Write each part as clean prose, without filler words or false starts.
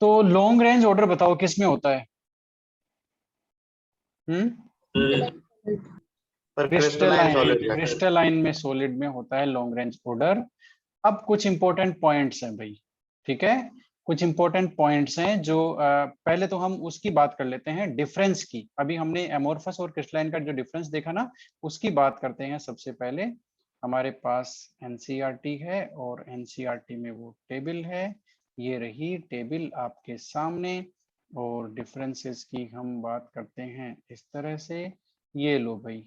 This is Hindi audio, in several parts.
तो लॉन्ग रेंज ऑर्डर बताओ किस में होता है? पर क्रिस्टलाइन क्रिस्टलाइन, सॉलिड में। क्रिस्टलाइन में सॉलिड में होता है लॉन्ग रेंज ऑर्डर। अब कुछ इंपॉर्टेंट पॉइंट्स हैं भाई, ठीक है, कुछ इंपॉर्टेंट पॉइंट्स हैं जो पहले तो हम उसकी बात कर लेते हैं डिफरेंस की। अभी हमने एमोर्फस और क्रिस्टलाइन का जो डिफरेंस देखा ना, उसकी बात करते हैं। सबसे पहले हमारे पास एनसीईआरटी है और एनसीईआरटी में वो टेबल है, ये रही टेबल आपके सामने। और डिफरेंसेस की हम बात करते हैं इस तरह से, ये लो भाई,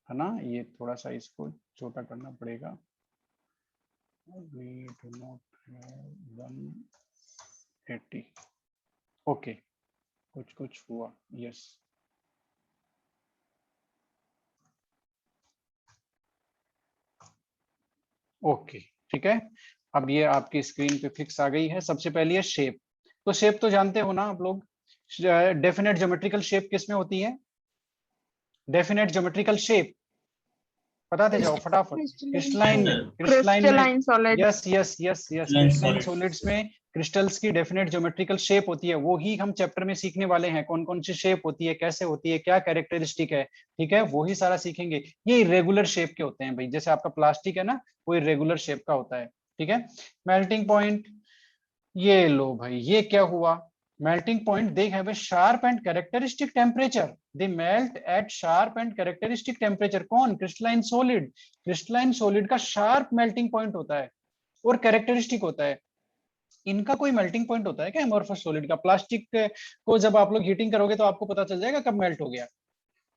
है ना, ये थोड़ा सा इसको छोटा करना पड़ेगा। We do not have 180. Okay, कुछ कुछ हुआ, यस। ओके, ठीक है। अब ये आपकी स्क्रीन पे फिक्स आ गई है। सबसे पहले है शेप। तो शेप तो जानते हो ना आप लोग, डेफिनेट ज्योमेट्रिकल शेप किस में होती है? डेफिनेट ज्योमेट्रिकल शेप बताते जाओ फटाफट। क्रिस्टलाइन, क्रिस्टलाइन में, crystalline solid. Yes yes yes yes, crystalline solids में क्रिस्टल्स की डेफिनेट ज्योमेट्रिकल शेप होती है। वो ही हम चैप्टर में सीखने वाले हैं, कौन कौन सी शेप होती है, कैसे होती है, क्या कैरेक्टरिस्टिक है, ठीक है, वो ही सारा सीखेंगे। ये इरेगुलर शेप के होते हैं भाई, जैसे आपका प्लास्टिक है ना, वो इरेगुलर शेप का होता है, ठीक है। मेल्टिंग पॉइंट, ये लो भाई, ये क्या हुआ? Melting point, they have a sharp and characteristic temperature, they melt at sharp and characteristic temperature. कौन? Crystalline solid. क्रिस्टलाइन सॉलिड का शार्प मेल्टिंग पॉइंट होता है और कैरेक्टरिस्टिक होता है। इनका कोई मेल्टिंग पॉइंट होता है क्या एमोर्फस सॉलिड का? प्लास्टिक को जब आप लोग हीटिंग करोगे तो आपको पता चल जाएगा कब मेल्ट हो गया?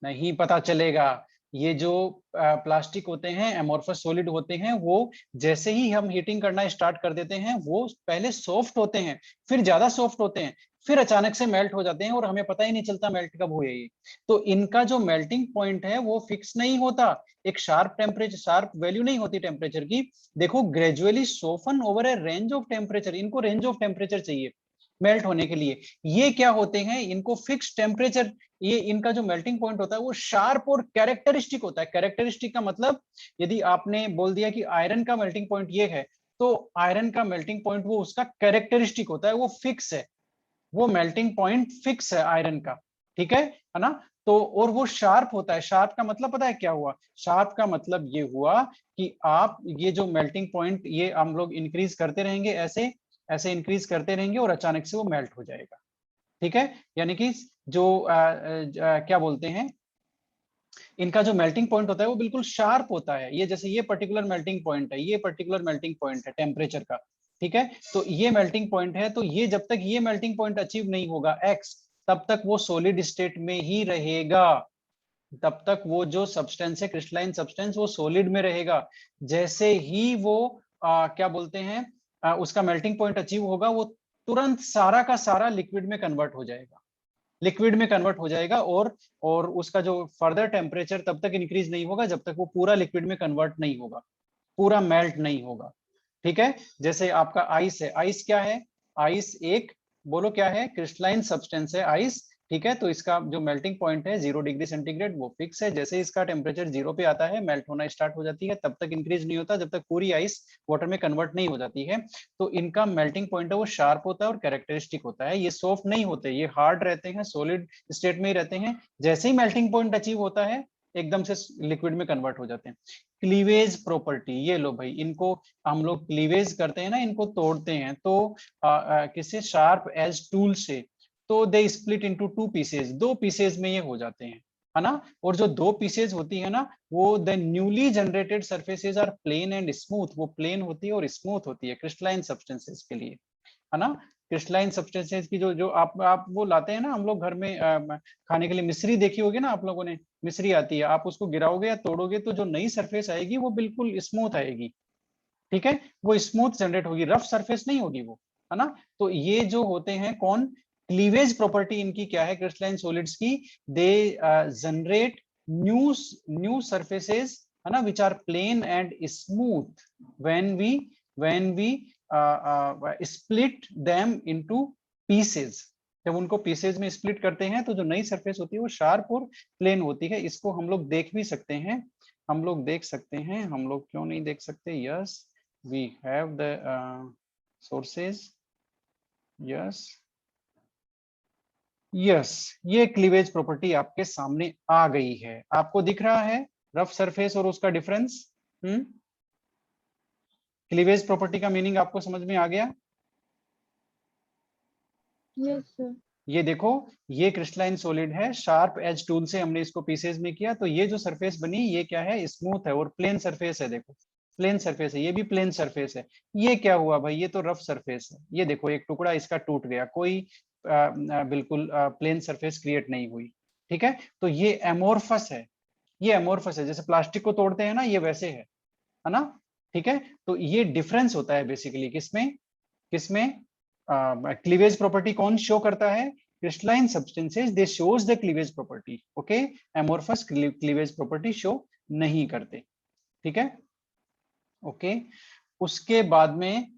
नहीं पता चलेगा। ये जो प्लास्टिक होते हैं, एमोर्फस सॉलिड होते हैं, वो जैसे ही हम हीटिंग करना स्टार्ट कर देते हैं, वो पहले सॉफ्ट होते हैं, फिर ज्यादा सॉफ्ट होते हैं, फिर अचानक से मेल्ट हो जाते हैं और हमें पता ही नहीं चलता मेल्ट कब हुए ये। तो इनका जो मेल्टिंग पॉइंट है वो फिक्स नहीं होता, एक शार्प टेम्परेचर, शार्प वैल्यू नहीं होती टेम्परेचर की। देखो, gradually soften over A range of temperature, इनको रेंज ऑफ टेम्परेचर चाहिए मेल्ट होने के लिए। ये क्या होते हैं, इनको फिक्स टेम्परेचर, ये इनका जो मेल्टिंग पॉइंट होता है वो शार्प और कैरेक्टरिस्टिक होता है। कैरेक्टरिस्टिक का मतलब, यदि आपने बोल दिया कि आयरन का मेल्टिंग पॉइंट ये है, तो आयरन का मेल्टिंग पॉइंट वो उसका कैरेक्टरिस्टिक होता है, वो फिक्स है, वो मेल्टिंग पॉइंट फिक्स है आयरन का, ठीक है ना। तो और वो शार्प होता है। शार्प का मतलब पता है क्या हुआ? शार्प का मतलब ये हुआ कि आप ये जो मेल्टिंग पॉइंट, ये हम लोग इंक्रीज करते रहेंगे, ऐसे ऐसे इंक्रीज करते रहेंगे और अचानक से वो मेल्ट हो जाएगा, ठीक है। यानी कि जो क्या बोलते हैं, इनका जो मेल्टिंग पॉइंट होता है वो बिल्कुल शार्प होता है। ये जैसे ये पर्टिकुलर मेल्टिंग पॉइंट है, ये पर्टिकुलर मेल्टिंग पॉइंट है टेम्परेचर का, ठीक है। तो ये मेल्टिंग पॉइंट है, तो ये जब तक ये मेल्टिंग पॉइंट अचीव नहीं होगा एक्स, तब तक वो सॉलिड स्टेट में ही रहेगा। तब तक वो जो सब्सटेंस है, क्रिस्टलाइन सब्सटेंस, वो सॉलिड में रहेगा। जैसे ही वो क्या बोलते हैं, उसका मेल्टिंग पॉइंट अचीव होगा, वो तुरंत सारा का सारा लिक्विड में कन्वर्ट हो जाएगा, लिक्विड में कन्वर्ट हो जाएगा। और उसका जो फर्दर टेम्परेचर तब तक इंक्रीज नहीं होगा जब तक वो पूरा लिक्विड में कन्वर्ट नहीं होगा, पूरा मेल्ट नहीं होगा, ठीक है। जैसे आपका आइस है, आइस क्या है? आइस एक, बोलो क्या है? क्रिस्टलाइन सब्सटेंस है आइस, ठीक है। तो इसका जो मेल्टिंग पॉइंट है 0 डिग्री सेंटीग्रेड, वो फिक्स है। जैसे इसका टेम्परेचर 0 पे आता है, मेल्ट होना स्टार्ट हो जाती है, तब तक इंक्रीज नहीं होता जब तक पूरी आइस वाटर में कन्वर्ट नहीं हो जाती है। तो इनका मेल्टिंग पॉइंट है वो शार्प होता है और कैरेक्टरिस्टिक होता है। ये सॉफ्ट नहीं होते, ये हार्ड रहते हैं, सॉलिड स्टेट में ही रहते हैं। जैसे ही मेल्टिंग पॉइंट अचीव होता है, एकदम से लिक्विड में कन्वर्ट हो जाते हैं। क्लीवेज प्रॉपर्टी, ये लो भाई, इनको हम लोग क्लीवेज करते हैं ना, इनको तोड़ते हैं तो किसी शार्प एज टूल से, तो दे स्प्लिट इनटू 2 पीसेज, 2 पीसेज में ये हो जाते हैं, है ना। और जो 2 पीसेज होती है ना, वो the newly generated surfaces are plane and smooth, वो प्लेन होती है और स्मूथ होती है क्रिस्टलाइन सब्सटेंसेस के लिए, है ना। क्रिस्टलाइन सब्सटेंसेस की जो जो आप वो लाते हैं ना, हम लोग घर में खाने के लिए, मिश्री देखी होगी ना आप लोगों ने, मिश्री आती है, आप उसको गिराओगे या तोड़ोगे तो जो नई सरफेस आएगी वो बिल्कुल स्मूथ आएगी, ठीक है, वो स्मूथ जनरेट होगी, रफ सरफेस नहीं होगी वो, है ना। तो ये जो होते हैं कौन, क्लीवेज प्रॉपर्टी इनकी क्या है क्रिस्टलाइन सॉलिड्स की, they generate new new surfaces, है ना, which are plane and smooth when we split them into pieces. जब उनको पीसेज में स्प्लिट करते हैं तो जो नई सरफेस होती है वो शार्प और प्लेन होती है। इसको हम लोग देख भी सकते हैं, हम लोग देख सकते हैं, हम लोग क्यों नहीं देख सकते? Yes, we have the sources, yes, yes, ये क्लीवेज प्रॉपर्टी आपके सामने आ गई है, आपको दिख रहा है रफ सरफेस और उसका डिफरेंस। क्लीवेज प्रॉपर्टी का मीनिंग आपको समझ में आ गया? Yes sir. ये देखो, ये क्रिस्टलाइन सॉलिड है, शार्प एज टूल से हमने इसको पीसेज में किया, तो ये जो सरफेस बनी ये क्या है, स्मूथ है और प्लेन सरफेस है। देखो प्लेन सरफेस है, ये भी प्लेन सरफेस है। ये क्या हुआ भाई, ये तो रफ सरफेस है। ये देखो एक टुकड़ा इसका टूट गया, कोई बिल्कुल प्लेन सरफेस क्रिएट नहीं हुई। ठीक है, तो ये एमोर्फस है। ये एमोर्फस है, जैसे प्लास्टिक को तोड़ते हैं ना, ये वैसे है ना। ठीक है, तो ये डिफरेंस होता है बेसिकली किसमें, किसमें क्लीवेज प्रॉपर्टी कौन शो करता है, crystalline substances they shows the cleavage property. Okay, amorphous cleavage property show नहीं करते। ठीक है, ओके। उसके बाद में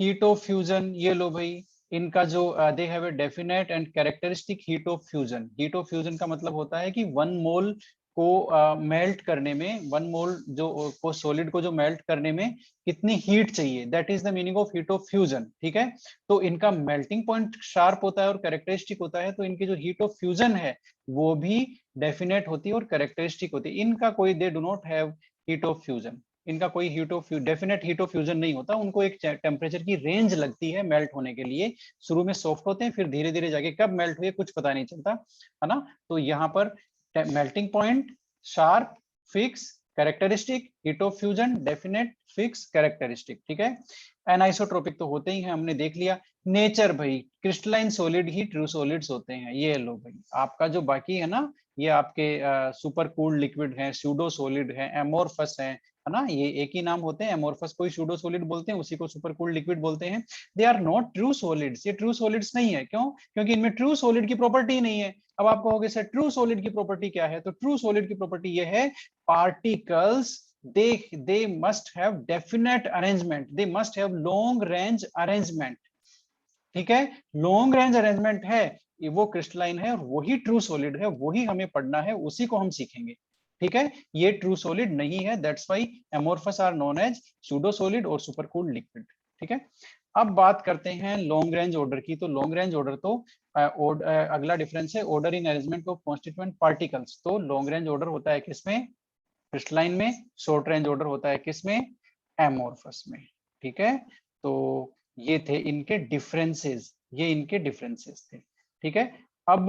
हीट ऑफ फ्यूजन, ये लो भाई, इनका जो दे have a definite and characteristic heat of fusion. Heat of fusion का मतलब होता है कि 1 मोल को मेल्ट करने में, 1 मोल जो को सॉलिड को जो मेल्ट करने में कितनी हीट चाहिए, that is the meaning of heat of fusion. ठीक है, तो इनका मेल्टिंग पॉइंट शार्प होता है और कैरेक्टरिस्टिक होता है, तो इनकी जो हीट ऑफ फ्यूजन है वो भी डेफिनेट होती है और कैरेक्टरिस्टिक होती है। इनका कोई, they do not have heat of fusion, इनका कोई heat of definite heat of fusion नहीं होता। उनको एक टेम्परेचर की रेंज लगती है मेल्ट होने के लिए। शुरू में सॉफ्ट होते हैं, फिर धीरे धीरे जाके कब मेल्ट हुए कुछ पता नहीं चलता, है ना। तो यहाँ पर melting point, sharp, fix, characteristic, heat of fusion, definite, fix, characteristic. ठीक है, एनाइसोट्रोपिक तो होते ही हैं, हमने देख लिया। नेचर भाई, क्रिस्टलाइन सॉलिड ही ट्रू सॉलिड्स होते हैं। ये लो भाई, आपका जो बाकी है ना, ये आपके सुपर कूल्ड लिक्विड है, स्यूडो सॉलिड है, एमोर्फस है ना, ये एक ही नाम होते हैं। एमोर्फस को स्यूडो सॉलिड बोलते हैं, उसी को सुपर कूल्ड लिक्विड बोलते हैं। They are not true solids, ये ट्रू सॉलिड्स नहीं है। क्यों? क्योंकि इनमें ट्रू सॉलिड की प्रॉपर्टी नहीं है। अब आप कहोगे सर ट्रू सॉलिड की प्रॉपर्टी क्या है, तो ट्रू सॉलिड की प्रॉपर्टी ये है, particles they must have definite arrangement, they must have long range arrangement। ठीक है, लॉन्ग रेंज अरेंजमेंट है, वो क्रिस्टलाइन है और वही ट्रू सॉलिड है, वही हमें पढ़ना है, उसी को हम सीखेंगे। ठीक है, ये ट्रू सॉलिड नहीं है, that's why amorphous are known as pseudo solid और सुपर कूल्ड लिक्विड। ठीक है, अब बात करते हैं लॉन्ग रेंज ऑर्डर की। तो लॉन्ग रेंज ऑर्डर तो अगला डिफरेंस है order in arrangement of constituent particles. तो लॉन्ग रेंज ऑर्डर होता है किसमें, क्रिस्टलाइन में। शॉर्ट रेंज ऑर्डर होता है किसमें, एमोर्फस में। ठीक है, तो ये थे इनके डिफरेंसेस, ये इनके डिफरेंसेस थे। ठीक है, अब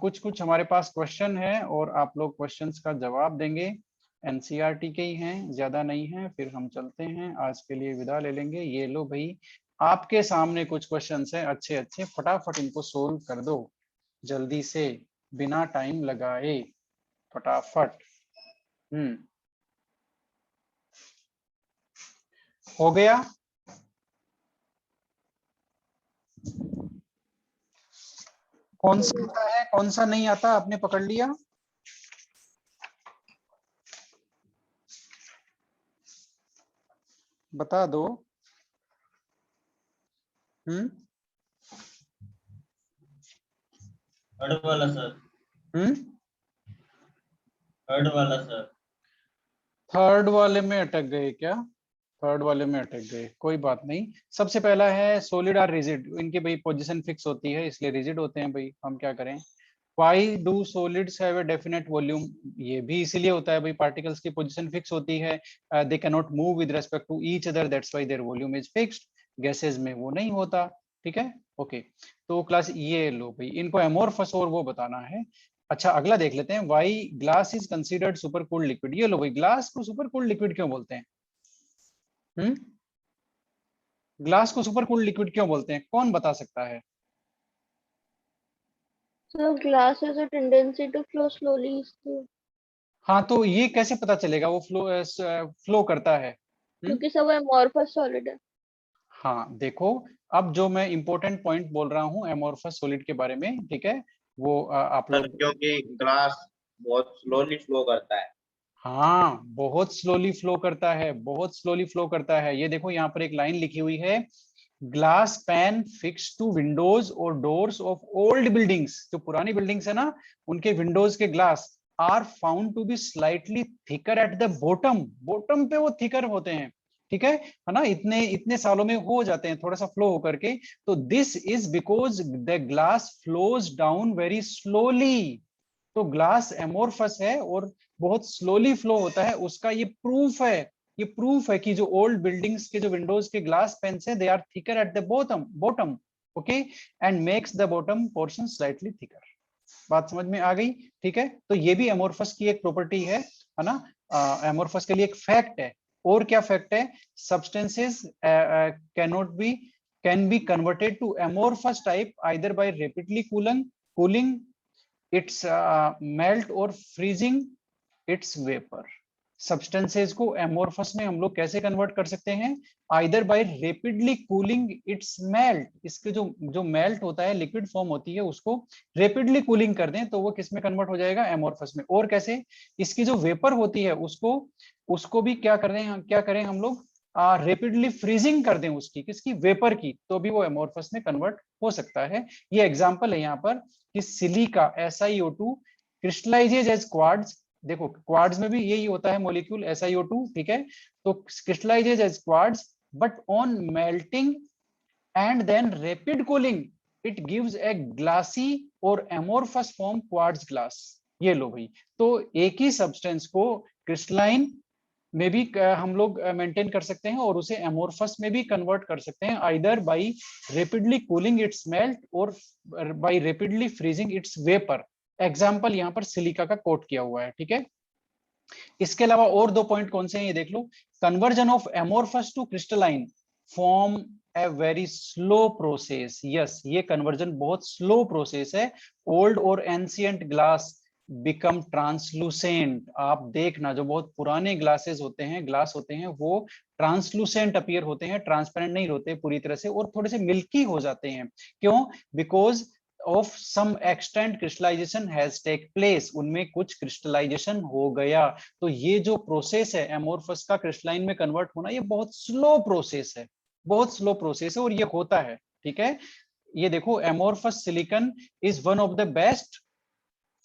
कुछ कुछ हमारे पास क्वेश्चन है और आप लोग क्वेश्चंस का जवाब देंगे। एनसीईआरटी के ही हैं, ज्यादा नहीं है, फिर हम चलते हैं, आज के लिए विदा ले लेंगे। ये लो भाई, आपके सामने कुछ क्वेश्चंस हैं अच्छे अच्छे, फटाफट इनको सोल्व कर दो जल्दी से, बिना टाइम लगाए, फटाफट। हो गया? कौन सा आता है कौन सा नहीं आता, आपने पकड़ लिया? बता दो। थर्ड वाला सर। थर्ड वाला सर। थर्ड वाले में अटक गए क्या? थर्ड वाले में अटक गए, कोई बात नहीं। सबसे पहला है सॉलिड आर रिजिड, इनकी भाई पोजीशन फिक्स होती है इसलिए रिजिड होते हैं भाई, हम क्या करें। Why do solids have a definite volume, ये भी इसीलिए होता है भाई, पार्टिकल्स की पोजीशन फिक्स होती है, they can not move with respect to each other, that's why their volume is fixed. Gases में वो नहीं होता। ठीक है, ओके। तो क्लास ये लो भाई, इनको एमोर्फस और वो बताना है। अच्छा, अगला देख लेते हैं, why glass is considered super cooled liquid. ये लो भाई, ग्लास को सुपर कूल्ड लिक्विड क्यों बोलते हैं? ग्लास को सुपर कूल्ड लिक्विड क्यों बोलते हैं, कौन बता सकता है? So glass has a tendency to flow slowly इसलिए। हाँ, तो ये कैसे पता चलेगा वो फ्लो करता है? क्योंकि सब amorphous solid है। हाँ देखो, अब जो मैं इंपॉर्टेंट पॉइंट बोल रहा हूँ एमोर्फस सॉलिड के बारे में, ठीक है, वो आप सर लोग। क्योंकि ग्लास बहुत स्लोली फ्लो करता है। हाँ, बहुत स्लोली फ्लो करता है, बहुत स्लोली फ्लो करता है। ये देखो यहाँ पर एक लाइन लिखी हुई है, glass pane fix to windows और डोर्स ऑफ ओल्ड बिल्डिंग्स, जो पुरानी बिल्डिंग्स है ना, उनके विंडोज के glass are found to be slightly thicker at the bottom, bottom पे वो थिकर होते हैं। ठीक है ना, इतने इतने सालों में हो जाते हैं थोड़ा सा फ्लो होकर के। तो this is because the glass flows down very slowly. तो ग्लास एमोरफस है और बहुत स्लोली फ्लो होता है, उसका ये प्रूफ है। ये प्रूफ है कि जो ओल्ड बिल्डिंग्स के जो विंडोज के ग्लास पेन्स है, they are thicker at the bottom okay, and makes the bottom portion slightly thicker. बात समझ में आ गई? ठीक है, तो ये भी एमोरफस की एक प्रॉपर्टी है ना। एमोरफस के लिए एक फैक्ट है। और क्या फैक्ट है? Substances can be converted to amorphous type either by rapidly cooling its melt or freezing its vapour. Substances को एमोरफस में हम लोग कैसे कन्वर्ट कर सकते हैं? Either by rapidly cooling its melt, इसके जो जो मेल्ट होता है, लिक्विड फॉर्म होती है, उसको रैपिडली कूलिंग कर दें तो वो किस में कन्वर्ट हो जाएगा? एमोरफस में। और कैसे? इसकी जो वेपर होती है उसको उसको भी क्या करें हम लोग? रैपिडली फ्रीजिंग कर दें उसकी, किसकी? वेपर की, तो भी वो एमोरफस में कन्वर्ट हो सकता है। ये एग्जांपल है यहाँ पर कि silica SiO2 crystallises as quartz. देखो क्वार्ट्ज में भी यही होता है मॉलिक्यूल SiO2, ठीक है। तो crystallises as quartz but on melting and then rapid cooling it gives a glassy or amorphous form quartz glass। ये लो भाई, तो एक ही सब्सटेंस को क्रिस्टलाइन में भी हम लोग मेंटेन कर सकते हैं और उसे एमोरफस में भी कन्वर्ट कर सकते हैं, either by rapidly cooling its melt और by rapidly freezing its vapour. Example यहाँ पर सिलिका का कोट किया हुआ है, ठीक है। इसके अलावा और दो पॉइंट कौन से हैं ये देख लो। Conversion of amorphous to crystalline form a very slow process. Yes, ये कन्वर्जन बहुत स्लो प्रोसेस है। ओल्ड और एंशियंट ग्लास बिकम ट्रांसलूसेंट। आप देखना जो बहुत पुराने ग्लास होते हैं वो ट्रांसलूसेंट अपीयर होते हैं, ट्रांसपेरेंट नहीं होते पूरी तरह से, और थोड़े से मिल्की हो जाते हैं। क्यों? Because of some extent crystallization has take place, उनमें कुछ क्रिस्टलाइजेशन हो गया। तो ये जो प्रोसेस है एमोरफस का क्रिस्टलाइन में कन्वर्ट होना, ये बहुत स्लो प्रोसेस है, बहुत स्लो प्रोसेस है और ये होता है, ठीक है। ये देखो amorphous silicon is one of the best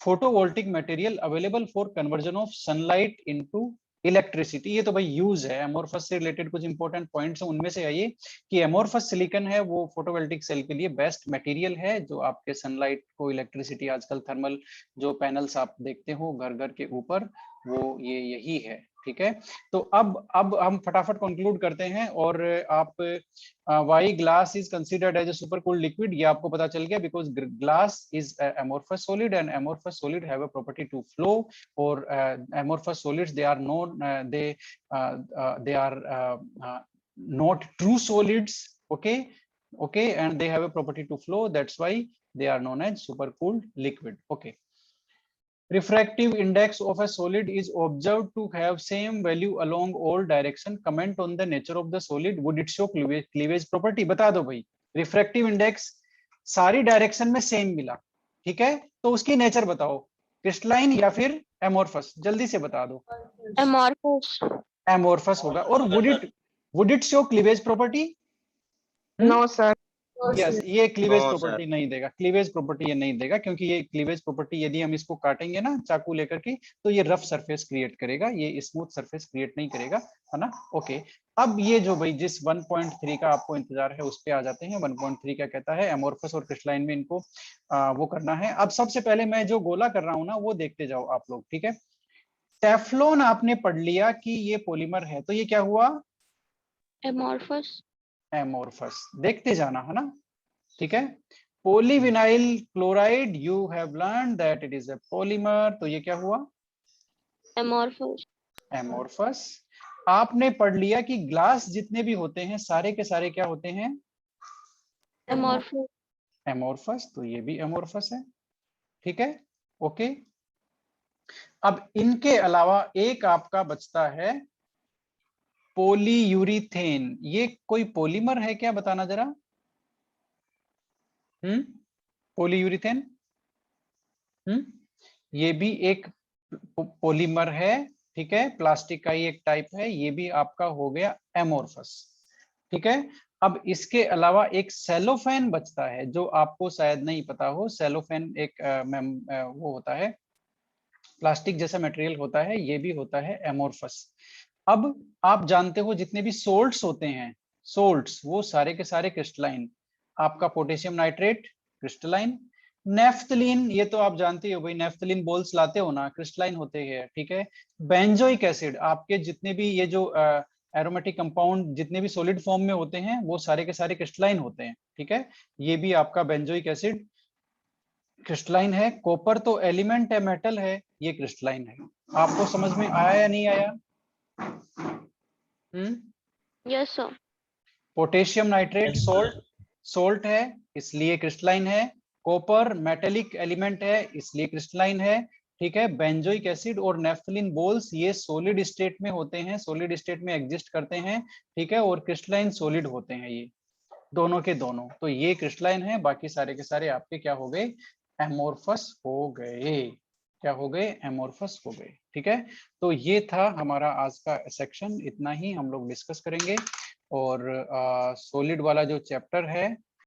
photovoltaic material available for conversion of sunlight into electricity. ये तो भाई यूज है, एमोरफस से रिलेटेड कुछ इंपॉर्टेंट पॉइंट्स हैं, उनमें से आइए कि एमोरफस सिलिकॉन है वो फोटोवोल्टिक सेल के लिए बेस्ट मटेरियल है, जो आपके सनलाइट को इलेक्ट्रिसिटी, आजकल थर्मल जो पैनल्स आप देखते हो घर घर के ऊपर, वो ये यही है, ठीक है। तो अब हम फटाफट कंक्लूड करते हैं। और आप why glass is considered as a super cooled liquid, ये आपको पता चल गया, because glass is amorphous solid and amorphous solid have a property to flow, और amorphous solids they are non they are not true solids, okay, and they have a property to flow, that's why they are known as supercooled liquid, okay. Refractive index of a solid is observed to have same value along all direction. Comment on the nature of the solid. Would it show cleavage property? बता दो भाई। रिफ्रैक्टिव इंडेक्स सारी डायरेक्शन में सेम मिला, ठीक है, तो उसकी नेचर बताओ, क्रिस्टलाइन या फिर एमोरफस? जल्दी से बता दो। एमोरफस। एमोरफस होगा। और would it show cleavage property? No sir. Yes, ये क्लीवेज No, प्रॉपर्टी नहीं देगा, क्लीवेज प्रॉपर्टी ये नहीं देगा, क्योंकि ये क्लीवेज प्रॉपर्टी यदि हम इसको काटेंगे ना चाकू लेकर के, तो ये रफ सरफेस क्रिएट करेगा, ये स्मूथ सरफेस क्रिएट नहीं करेगा, है ना। ओके, अब ये जो भाई जिस 1.3 का आपको इंतजार है उस पे आ जाते हैं। 1.3 क्या कहता है? एमोरफस और क्रिस्टलाइन में इनको वो करना है। अब सबसे पहले मैं जो गोला कर रहा हूँ ना वो देखते जाओ आप लोग, ठीक है। टेफ्लॉन आपने पढ़ लिया कि ये पॉलीमर है, तो ये क्या हुआ? एमोरफस। एमोरफस। देखते जाना, है ना, ठीक है। Polyvinyl chloride, you have learn that it is a polymer, तो ये क्या हुआ? एमोरफस। एमोरफस। आपने पढ़ लिया कि ग्लास जितने भी होते हैं सारे के सारे क्या होते हैं? एमोरफस। एमोरफस, तो ये भी एमोरफस है, ठीक है, ओके। अब इनके अलावा एक आपका बचता है पॉलीयूरिथेन। ये कोई पॉलीमर है क्या? बताना जरा। पॉलीयूरिथेन, ये भी एक पॉलीमर है, ठीक है, प्लास्टिक का ही एक टाइप है, ये भी आपका हो गया एमोरफस, ठीक है। अब इसके अलावा एक सेलोफेन बचता है, जो आपको शायद नहीं पता हो। सेलोफेन एक वो होता है, प्लास्टिक जैसा मटेरियल होता है, ये भी होता है एमोरफस। अब आप जानते हो जितने भी सोल्ट्स होते हैं, सोल्ट्स वो सारे के सारे क्रिस्टलाइन। आपका पोटेशियम नाइट्रेट क्रिस्टलाइन, नेफ्थलीन ये तो आप जानते हो भाई, नेफ्थलीन बोल्स लाते हो ना, क्रिस्टलाइन होते हैं, ठीक है। बेंजोइक एसिड, आपके जितने भी ये जो एरोमेटिक कंपाउंड जितने भी सॉलिड फॉर्म में होते हैं वो सारे के सारे क्रिस्टलाइन होते हैं, ठीक है। ये भी आपका बेंजोइक एसिड क्रिस्टलाइन है। कॉपर तो एलिमेंट है, मेटल है, ये क्रिस्टलाइन है। आपको समझ में आया या नहीं आया? Yes sir. Potassium nitrate Yes, salt, sir. Salt है इसलिए क्रिस्टलाइन है। कॉपर मेटेलिक एलिमेंट है इसलिए क्रिस्टलाइन है, ठीक है। बेंजोइक एसिड और नेफ्थलीन बोल्स ये सॉलिड स्टेट में होते हैं, सॉलिड स्टेट में एग्जिस्ट करते हैं, ठीक है। और क्रिस्टलाइन सॉलिड होते हैं ये दोनों के दोनों। तो ये क्रिस्टलाइन है, बाकी सारे के सारे आपके क्या हो गए? एमोर्फस हो गए। क्या हो गए? एमोर्फस हो गए, ठीक है। तो ये था हमारा आज का सेक्शन, इतना ही हम लोग डिस्कस करेंगे। और सॉलिड वाला जो चैप्टर है